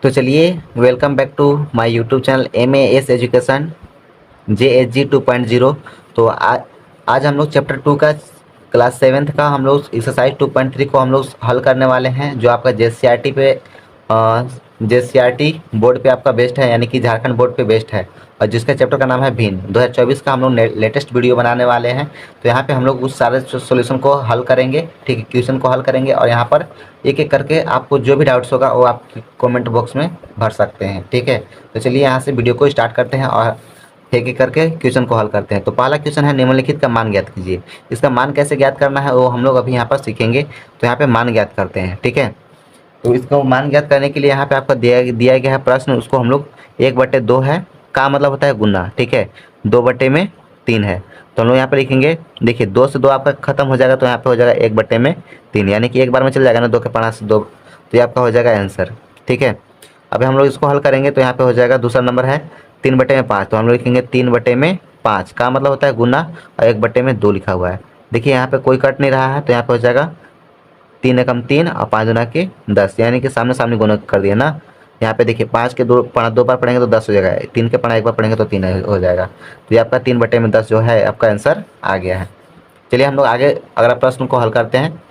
तो चलिए, welcome back to my YouTube channel MAS education JHG 2.0। तो आज हम लोग चैप्टर 2 का क्लास 7th का हम लोग एक्सरसाइज 2.3 को हम लोग हल करने वाले हैं, जो आपका JCRT पे JCRT बोर्ड पे आपका बेस्ड है, यानी कि झारखंड बोर्ड पे बेस्ड है, और जिसका चैप्टर का नाम है भिन्न। 2024 का हम लोग लेटेस्ट वीडियो बनाने वाले हैं। तो यहाँ पे हम लोग उस सारे सॉल्यूशन को हल करेंगे, ठीक है, क्वेश्चन को हल करेंगे, और यहाँ पर एक एक करके आपको जो भी डाउट्स होगा वो आप कमेंट बॉक्स में भर सकते हैं, ठीक है। तो चलिए यहाँ से वीडियो को स्टार्ट करते हैं और एक एक करके क्वेश्चन को हल करते हैं। तो पहला क्वेश्चन है, निम्नलिखित का मान ज्ञात कीजिए। इसका मान कैसे ज्ञात करना है वो हम लोग अभी यहाँ पर सीखेंगे। तो यहाँ पे मान ज्ञात करते हैं, ठीक है। तो इसको मान ज्ञात करने के लिए यहाँ पे आपका दिया गया है प्रश्न, उसको हम लोग 1/2 है, का मतलब होता है गुना, ठीक है। 2/3 है, तो हम लोग यहाँ पे लिखेंगे, देखिए 2 से 2 आपका खत्म हो जाएगा, तो यहाँ पे हो जाएगा 1/3, यानी कि एक बार में चल जाएगा ना, 2 के 5 से 2, तो ये आपका हो जाएगा आंसर, ठीक है। अभी हम लोग इसको हल करेंगे, तो यहाँ पे हो जाएगा दूसरा नंबर है 3/5, तो हम लोग लिखेंगे 3/5, का मतलब होता है गुना, और 1/2 लिखा हुआ है। देखिए यहाँ पे कोई कट नहीं रहा है, तो यहाँ पे हो जाएगा 3 एकम 3 और 5 दूना के 10, यानी कि सामने सामने गुना कर दिया ना। यहाँ पे देखिए 5 के 2 बार पढ़ेंगे तो 10 हो जाएगा, 3 के पढ़ा एक बार पढ़ेंगे तो 3 हो जाएगा। तो ये आपका 3/10 जो है आपका आंसर आ गया है। चलिए हम लोग आगे अगला प्रश्न को हल करते हैं।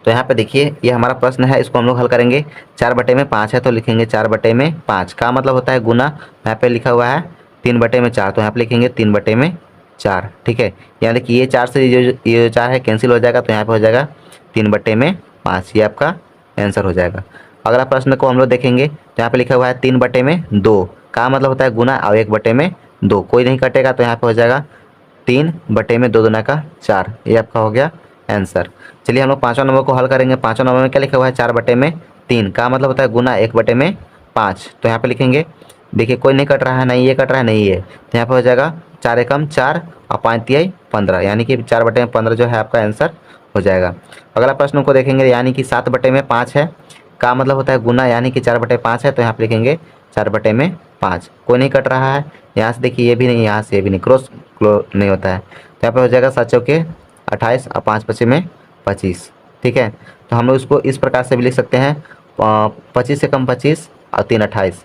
तो यहाँ पे देखिए ये हमारा प्रश्न है, इसको हम लोग हल करेंगे। 4/5 है, तो लिखेंगे 4/5, का मतलब होता है गुना। यहाँ पे लिखा हुआ है 3/4, तो यहाँ पे लिखेंगे 3/4, ठीक है। यहाँ देखिए ये 4 से ये 4 है कैंसिल हो जाएगा, तो यहाँ पे हो जाएगा 3/5, ये आपका आंसर हो जाएगा। अगला प्रश्न को हम लोग देखेंगे, तो यहाँ पे लिखा हुआ है 3/2, का मतलब होता है गुना, और 1/2, कोई नहीं कटेगा, तो यहाँ पे हो जाएगा 3/2 दूना का 4, ये आपका हो गया आंसर। चलिए हम लोग 5वां नंबर को हल करेंगे। 5वां नंबर में क्या लिखा हुआ है, 4/3, का मतलब होता है गुना 1/5, तो यहाँ पे लिखेंगे, देखिए कोई नहीं कट रहा है, नहीं ये कट रहा है, नहीं ये, तो यहाँ पे हो जाएगा 4 एकम 4 और 5 तिहाई 15, यानी कि 4/15 जो है आपका आंसर हो जाएगा। अगला प्रश्न को देखेंगे, यानी कि 7/5 है, का मतलब होता है गुना, यानी कि 4/5 है, तो यहाँ पे लिखेंगे 4/5, कोई नहीं कट रहा है, यहाँ से देखिए ये भी नहीं, यहाँ से ये भी नहीं, क्रॉस नहीं होता है, तो यहाँ पे हो जाएगा 7 चौके 28 और 5 पचे में 25, ठीक है। तो हम लोग इसको इस प्रकार से भी लिख सकते हैं, 25 से कम 25 और 3 28,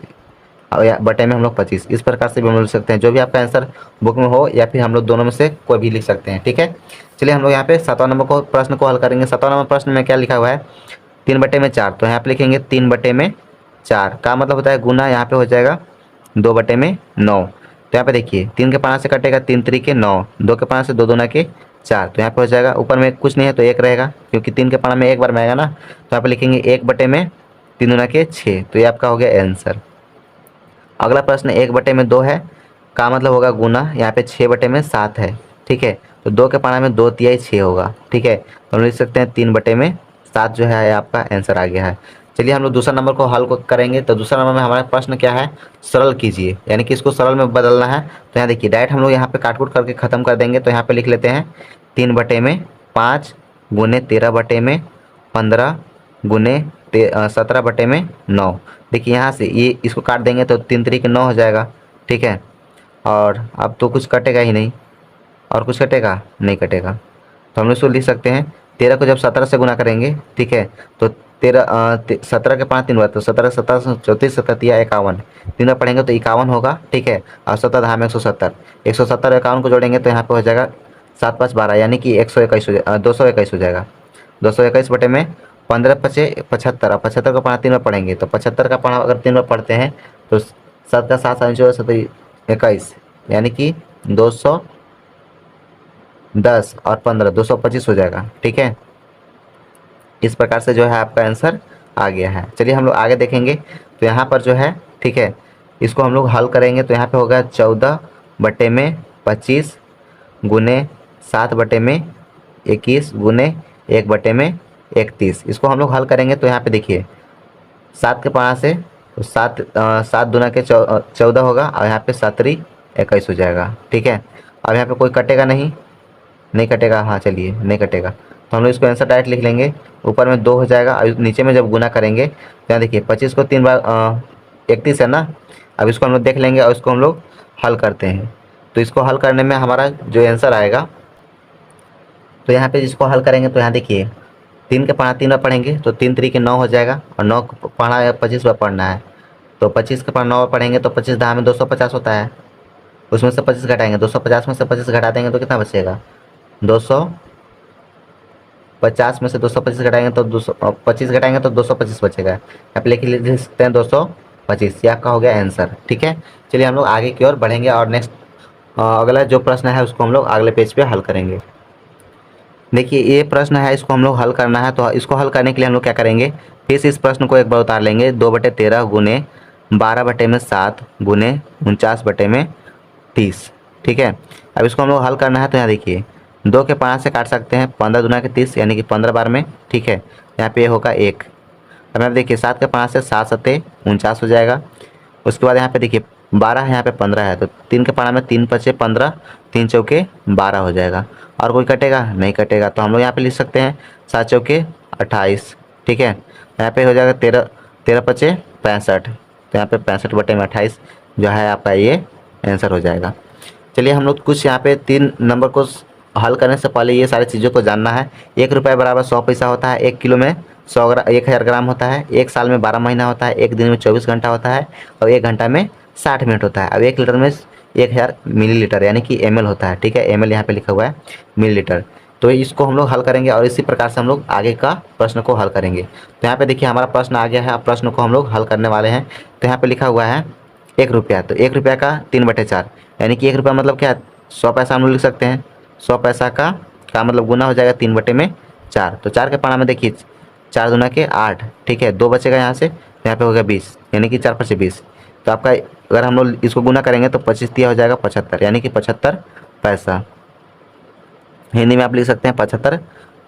और या बटे में हम लोग 25, इस प्रकार से भी हम लोग लिख सकते हैं, जो भी आपका आंसर बुक में हो, या फिर हम लोग दोनों में से कोई भी लिख सकते हैं, ठीक है। चलिए हम लोग यहाँ पे 7वां नंबर को प्रश्न को हल करेंगे। 7वां नंबर प्रश्न में क्या लिखा हुआ है, 3/4, तो यहाँ पे लिखेंगे 3/4, का मतलब होता है गुना, यहाँ पे हो जाएगा 2/9, तो यहाँ पे देखिए 3 के 5 से कटेगा, 3 3 9, 2 के 5 से 2 दूना के 4, तो यहाँ पे हो जाएगा, ऊपर में कुछ नहीं है तो 1 रहेगा, क्योंकि 3 के 5 में एक बार में आएगा ना, तो यहाँ पे लिखेंगे 1/3 दूना के 6, तो ये आपका हो गया आंसर। अगला प्रश्न 1/2 है, का मतलब होगा गुना, यहाँ पे 6/7 है, ठीक है। तो 2 के 5 में 2 तिहाई 6 होगा, ठीक है, तो हम लिख सकते हैं 3/7 जो है आपका आंसर आ गया है। चलिए हम लोग दूसरा नंबर को हल करेंगे। तो दूसरा नंबर में हमारा प्रश्न क्या है, सरल कीजिए, यानी कि इसको सरल में बदलना है। तो यहाँ देखिए डायरेक्ट हम लोग यहाँ पे काटकूट करके ख़त्म कर देंगे। तो यहाँ पे लिख लेते हैं 3/5 गुने 13/15 गुने 17/9। देखिए यहाँ से ये इसको काट देंगे तो 3 3 के 9 हो जाएगा, ठीक है। और अब तो कुछ कटेगा ही नहीं, और कुछ कटेगा नहीं कटेगा, तो हम इसको लिख सकते हैं 13 को जब 17 से गुना करेंगे, ठीक है, तो 17 के 5 3 हुआ, तो 17 17 34 37 51, 3 पढ़ेंगे तो 51 होगा, ठीक है। और 17 धाम 170, 170 51 को जोड़ेंगे तो यहाँ पे हो जाएगा 7 5 12, यानी कि 121 221 हो जाएगा। 221 बटे में 15 पचे 75, और 75 का पढ़ा 3 में पढ़ेंगे, तो 75 का पढ़ा अगर 3 में पढ़ते हैं तो 7 का 7 7 21, यानी कि 210 और 15 225 हो जाएगा, ठीक है। इस प्रकार से जो है आपका आंसर आ गया है। चलिए हम लोग आगे देखेंगे। तो यहाँ पर जो है, ठीक है, इसको हम लोग हल करेंगे। तो यहाँ पे होगा 14/25 गुने 7/21 गुने 1/31। इसको हम लोग हल करेंगे। तो यहाँ पे देखिए 7 के 5 से तो 7 दूना के 14 होगा, और यहाँ पे 7 21 हो जाएगा, ठीक है। अब यहाँ पे कोई कटेगा नहीं, नहीं कटेगा, हाँ चलिए नहीं कटेगा, तो हम लोग इसको आंसर डायरेक्ट लिख लेंगे। ऊपर में 2 हो जाएगा, और नीचे में जब गुना करेंगे तो यहाँ देखिए 25 को 3 बार 31 है ना। अब इसको हम लोग देख लेंगे और इसको हम लोग हल करते हैं। तो इसको हल करने में हमारा जो आंसर आएगा, तो यहाँ पे जिसको हल करेंगे तो यहाँ देखिए 3 के पढ़ा 3 बार पढ़ेंगे तो 3 तरीके 9 हो जाएगा, और 9 को पढ़ा 25 बार पढ़ना है, तो 25 के पढ़ा 9 बार पढ़ेंगे तो 25 दहा में 250 होता है। उसमें से 25 घटाएंगे, 250 में से 25 घटा देंगे तो कितना बचेगा, 250 में से 225 घटाएंगे तो 225 घटाएंगे तो 225 बचेगा। आप लिख सकते हैं 225, ये आपका हो गया आंसर। ठीक है, चलिए हम लोग आगे की ओर बढ़ेंगे और नेक्स्ट अगला जो प्रश्न है उसको हम लोग अगले पेज पे हल करेंगे। देखिए ये प्रश्न है, इसको हम लोग हल करना है, तो इसको हल करने के लिए हम लोग क्या करेंगे, फिर से इस प्रश्न को एक बार उतार लेंगे। 2/13 गुने 12/7 गुने 49/30। ठीक है, अब इसको हम लोग हल करना है, तो यहाँ देखिए 2 के 5 से काट सकते हैं, 15 दूना के 30 यानी कि 15 बार में। ठीक है, यहाँ पे होगा 1। अब यहाँ देखिए 7 के 5 से 7 सत्ते 49 हो जाएगा। उसके बाद यहाँ पे देखिए 12 है, यहाँ पे 15 है, तो 3 के पाना में 3 पचे 15, 3 चौके 12 हो जाएगा। और कोई कटेगा नहीं कटेगा, तो हम लोग यहाँ पे लिख सकते हैं 7 चौके 28। ठीक है, यहाँ पे हो जाएगा 13, 13 पचे 65, तो यहाँ पे 65/28 जो है आपका ये आंसर हो जाएगा। चलिए हम लोग कुछ यहाँ पे 3 नंबर को हल करने से पहले ये सारी चीज़ों को जानना है। 1 रुपये बराबर 100 पैसा होता है, 1 किलो में 1000 ग्राम होता है, 1 साल में 12 महीना होता है, 1 दिन में 24 घंटा होता है, और 1 घंटा में 60 मिनट होता है। अब 1 लीटर में 1000 मिलीलीटर यानी कि ml होता है। ठीक है, ml यहाँ पे लिखा हुआ है मिलीलीटर। तो इसको हम लोग हल करेंगे और इसी प्रकार से हम लोग आगे का प्रश्न को हल करेंगे। तो यहाँ पे देखिए हमारा प्रश्न आ गया है, अब प्रश्न को हम लोग हल करने वाले हैं। तो यहाँ पे लिखा हुआ है 1 रुपया, तो 1 रुपया का 3/4 यानी कि 1 रुपया मतलब क्या, 100 पैसा हम लोग लिख सकते हैं। 100 पैसा का मतलब गुना हो जाएगा 3/4, तो 4 के पाना में देखिए 4 दूना के 8। ठीक है, 2 बचेगा यहाँ से, यहाँ पे हो गया 20 यानी कि 4 पचे 20। तो आपका अगर हम लोग इसको गुना करेंगे तो 25 दिया हो जाएगा 75 यानी कि 75 पैसा। हिंदी में आप लिख सकते हैं 75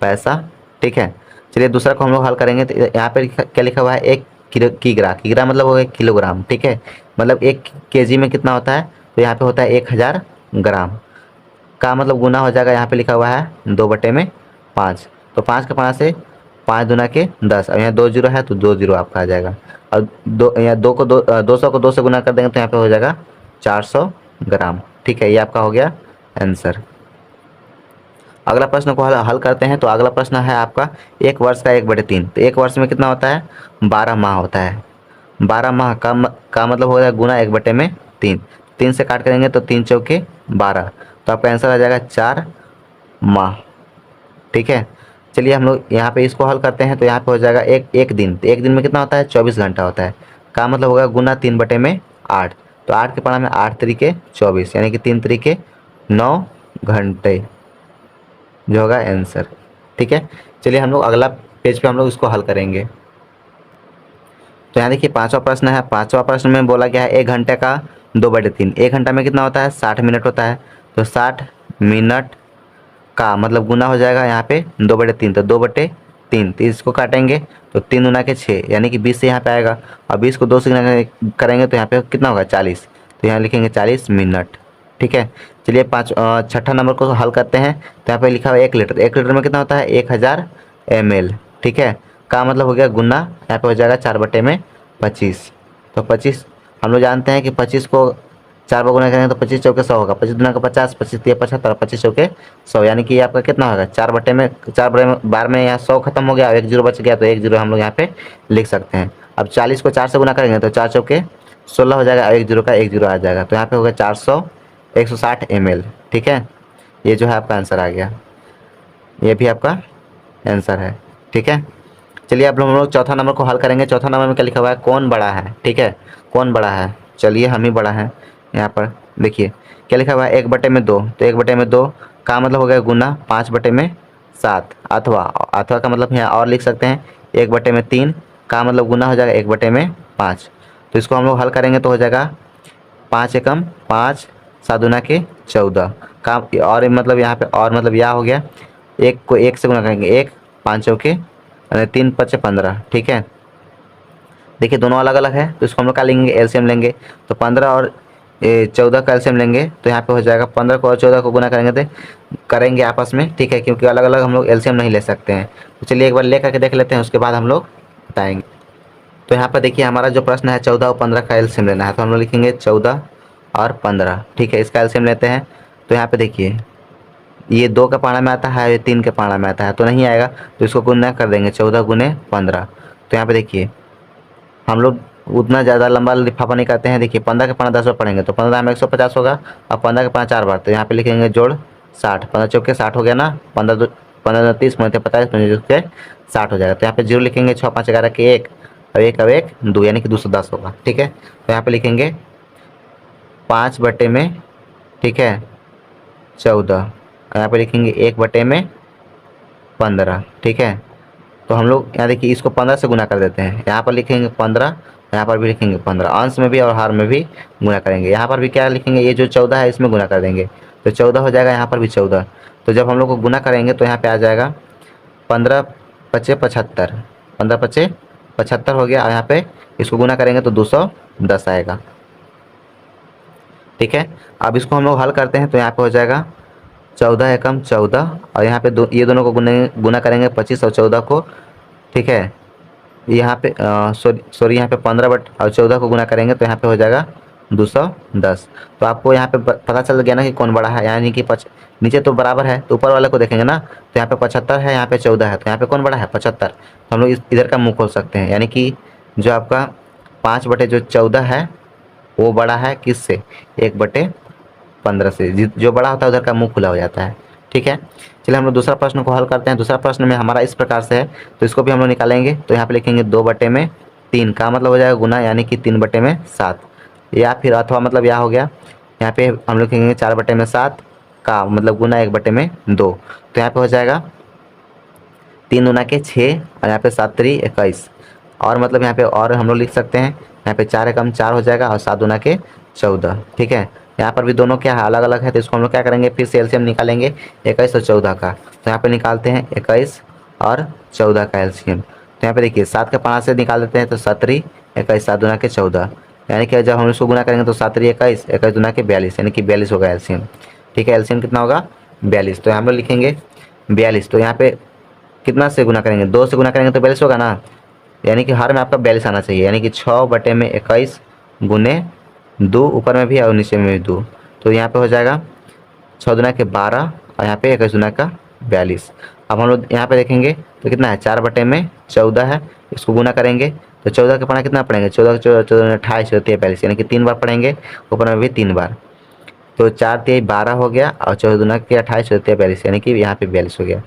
पैसा। ठीक है, चलिए दूसरा को हम लोग हल करेंगे। तो यहाँ पे क्या लिखा हुआ है, 1 किग्रा, किग्रा मतलब हो गया किलोग्राम। ठीक है, मतलब 1 केजी में कितना होता है, तो यहाँ पे होता है 1000 ग्राम का मतलब गुना हो जाएगा, यहाँ पे लिखा हुआ है 2/5। तो 5 के 5 से 5 दूना के 10, और यहाँ 2 जीरो है तो 2 जीरो आपका आ जाएगा। और यहाँ 200 को 2 से गुना कर देंगे तो यहाँ पे हो जाएगा 400 ग्राम। ठीक है, ये आपका हो गया आंसर। अगला प्रश्न को हल करते हैं। तो अगला प्रश्न है आपका 1 वर्ष का 1/3। तो 1 वर्ष में कितना होता है, 12 माह होता है। 12 माह का मतलब हो जाएगा गुना 1/3। 3 से काट करेंगे तो 3 चौके 12, तो आपका आंसर आ जाएगा 4 माह। ठीक है, चलिए हम लोग यहाँ पे इसको हल करते हैं। तो यहाँ पे हो जाएगा एक दिन, तो 1 दिन में कितना होता है, 24 घंटा होता है। का मतलब होगा गुना 3/8, तो 8 के पाना में 8 तरीके 24 यानी कि 3 तरीके 9 घंटे जो होगा आंसर। ठीक है, चलिए हम लोग अगला पेज पे हम लोग इसको हल करेंगे। तो यहाँ देखिए 5वां प्रश्न है। 5वां प्रश्न में बोला गया है 1 घंटे का 2/3। 1 घंटा में कितना होता है, 60 मिनट होता है। तो 60 मिनट का मतलब गुना हो जाएगा यहाँ पे 2/3, तो 2/3। तो इसको काटेंगे तो 3 दूना के 6 यानी कि 20 से यहाँ पे आएगा, और 20 को 2 से गुना करेंगे तो यहाँ पे कितना होगा 40, तो यहाँ लिखेंगे 40 मिनट। ठीक है, चलिए छठा नंबर को हल करते हैं। तो यहाँ पे लिखा हुआ है 1 लीटर। 1 लीटर में कितना होता है, 1000 ml। ठीक है, का मतलब हो गया गुना, यहाँ पे हो जाएगा 4/25। तो 25 हम लोग जानते हैं कि 25 को 4 बार गुना करेंगे तो 25 चौके 100 होगा। 25 दूना का 50, 25 तिया 75, 25 चौके 100 यानी कि ये आपका कितना होगा 4 बार में यहाँ 100 खत्म हो गया, 1 जीरो बच गया, तो 1 जीरो हम लोग यहाँ पे लिख सकते हैं। अब 40 को 4 से गुना करेंगे तो 4 चौके 16 हो जाएगा, 1 जीरो का 1 जीरो आ जाएगा, तो यहाँ पे होगा 160 ml। ठीक है, ये जो है आपका आंसर आ गया, ये भी आपका आंसर है। ठीक है, चलिए अब हम लोग चौथा नंबर को हल करेंगे। चौथा नंबर में क्या लिखा हुआ है, कौन बड़ा है। ठीक है, कौन बड़ा है, चलिए हम ही बड़ा है। यहाँ पर देखिए क्या लिखा हुआ है, 1/2। तो 1/2 का मतलब हो गया गुना 5/7, अथवा का मतलब यहाँ और लिख सकते हैं 1/3 का मतलब गुना हो जाएगा 1/5। तो इसको हम लोग हल करेंगे तो हो जाएगा 5 एकम 5, 7 दूना के 14 का, और मतलब यहाँ पे और मतलब यह हो गया, 1 को 1 से गुना करेंगे 1, 5 चौके 3 पचे 15। ठीक है, देखिए दोनों अलग अलग है, तो इसको हम लोग क्या लेंगे, एलसीएम लेंगे। तो 15 और 14 का एलसीएम लेंगे, तो यहाँ पे हो जाएगा 15 को और 14 को गुना करेंगे तो करेंगे आपस में। ठीक है, क्योंकि अलग अलग हम लोग एलसीएम नहीं ले सकते हैं। तो चलिए एक बार ले करके देख लेते हैं, उसके बाद हम लोग बताएंगे। तो यहाँ पर देखिए हमारा जो प्रश्न है 14 और 15 का एलसीएम लेना है, तो हम लोग लिखेंगे 14 और 15। ठीक है, इसका एलसीएम लेते हैं। तो यहाँ पे देखिए ये 2 के पारा में आता है, ये 3 के पारा में आता है, तो नहीं आएगा। तो इसको गुना कर देंगे 14 गुने 15। तो यहाँ पे देखिए हम लोग उतना ज़्यादा लंबा लिफाफा नहीं करते हैं। देखिए 15 के पारा 10 बार पढ़ेंगे तो 15 में 150 होगा, और 15 के पारा 4 बार, तो यहाँ पे लिखेंगे जोड़ 60। 15 चौके 60 हो गया ना, 15 30 15 45 15 चौके 60 हो जाएगा। तो यहाँ पे 0 लिखेंगे, 6 5 11 के 1, अब 1 2, यानी कि 210 होगा। ठीक है, तो यहाँ पे लिखेंगे 5 बटे में, ठीक है, 14, यहाँ पे लिखेंगे 1 बटे में 15। ठीक है, तो हम लोग यहाँ देखिए इसको 15 से गुना कर देते हैं। यहाँ पर लिखेंगे 15, यहाँ पर भी लिखेंगे 15, अंश में भी और हार में भी गुना करेंगे। यहाँ पर भी क्या लिखेंगे, ये जो 14 है इसमें गुना कर देंगे, तो 14 हो जाएगा, यहाँ पर भी 14। तो जब हम लोग को गुना करेंगे तो यहाँ पे आ जाएगा 15 पचे 75, 15 पचे 75 हो गया, और यहाँ पे इसको गुना करेंगे तो 210 आएगा। ठीक है, अब इसको हम लोग हल करते हैं, तो यहाँ पे हो जाएगा 14 एकम 14, और यहाँ पे ये दोनों को गुना करेंगे 25 और 14 को। ठीक है, यहाँ पे सॉरी यहाँ पे 15 बट और 14 को गुना करेंगे तो यहाँ पे हो जाएगा 210। तो आपको यहाँ पे पता चल गया ना कि कौन बड़ा है, यानी कि नीचे तो बराबर है, तो ऊपर वाले को देखेंगे ना, तो यहाँ पे 75 है, यहाँ पे 14 है, तो यहाँ पे कौन बड़ा है 75। तो हम लोग इधर का मुँह खोल सकते हैं, यानी कि जो आपका 5 बटे जो 14 है वो बड़ा है किससे, 1 बटे 15 से। जो बड़ा होता है उधर का मुंह खुला हो जाता है। ठीक है, चलिए हम लोग दूसरा प्रश्न को हल करते हैं। दूसरा प्रश्न में हमारा इस प्रकार से है, तो इसको भी हम लोग निकालेंगे। तो यहाँ पे लिखेंगे 2 बटे में 3 का मतलब हो जाएगा गुना, यानी कि 3 बटे में 7, या फिर अथवा मतलब यह हो गया। यहाँ पे हम लोग लिखेंगे 4 बटे में 7 का मतलब गुना 1 बटे में 2। तो यहाँ पे हो जाएगा 3 दूना के 6, और यहाँ पे 7 3 21, और मतलब यहाँ पे और हम लोग लिख सकते हैं, यहाँ पे 4 एकम 4 हो जाएगा, और 7 दूना के 14। ठीक है, यहाँ पर भी दोनों क्या है अलग अलग है, तो इसको हम लोग क्या करेंगे, फिर से एलसीएम निकालेंगे 21 और 14 का। तो यहाँ पे निकालते हैं 21 और 14 का एलसीएम। तो यहाँ पे देखिए 7 के 5 से निकाल देते हैं, तो 7 3 21, 7 दूना के 14, यानी कि जब हम इसको गुना करेंगे तो 7 3 21, 21 दूना के 42, यानी कि 42 होगा एलसीएम। ठीक है, एलसीएम कितना होगा 42। तो हम लोग लिखेंगे 42। तो यहाँ पे कितना से गुना करेंगे, 2 से गुना करेंगे तो 42 होगा ना, यानी कि हर में आपका 42 आना चाहिए, यानी कि 6 बटे में 21 गुने 2, ऊपर में भी और नीचे में भी 2। तो यहाँ पे हो जाएगा 6 दूना के 12, और यहाँ पे 21 दूना का 42। अब हम लोग यहाँ पे देखेंगे तो कितना है, 4 बटे में 14 है, इसको गुना करेंगे तो 14 के पढ़ा कितना पढ़ेंगे, 14 14 28 14 42, यानी कि 3 बार पढ़ेंगे, ऊपर में भी 3 बार। तो 4 3 12 हो गया, और 14 दूना के 28 14 42, यानी कि यहाँ पे 42 हो गया।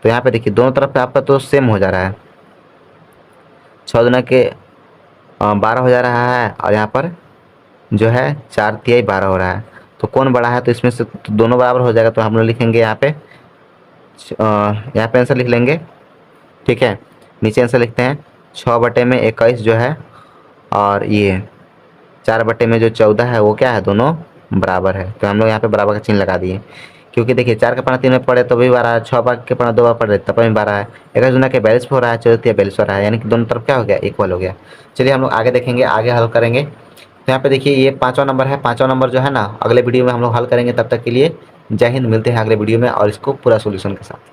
तो यहाँ पे देखिए दोनों तरफ पे आपका तो सेम हो जा रहा है, 6 दूना के 12 हो जा रहा है, और यहाँ पर जो है 4 3 12 हो रहा है। तो कौन बड़ा है, तो इसमें से तो दोनों बराबर हो जाएगा। तो हम लोग लिखेंगे यहाँ पे आंसर लिख लेंगे। ठीक है, नीचे आंसर लिखते हैं 6 बटे में 21 जो है, और ये 4 बटे में जो 14 है वो क्या है, दोनों बराबर है। तो हम लोग यहाँ पे बराबर का चिन्ह लगा दिए, क्योंकि देखिए 4 का पन्ना 3 में पड़े तो भी 12 है, 6 बार के पन्ना 2 बार पड़े तब भी 12 है, 21 दूना के 42 हो रहा है, 14 42 हो रहा है, यानी कि दोनों तरफ क्या हो गया, इक्वल हो गया। चलिए हम लोग आगे देखेंगे, आगे हल करेंगे। तो यहाँ पे देखिए ये 5वां नंबर है, 5वां नंबर जो है ना अगले वीडियो में हम लोग हल करेंगे। तब तक के लिए जय हिंद, मिलते हैं अगले वीडियो में और इसको पूरा सोल्यूशन के साथ।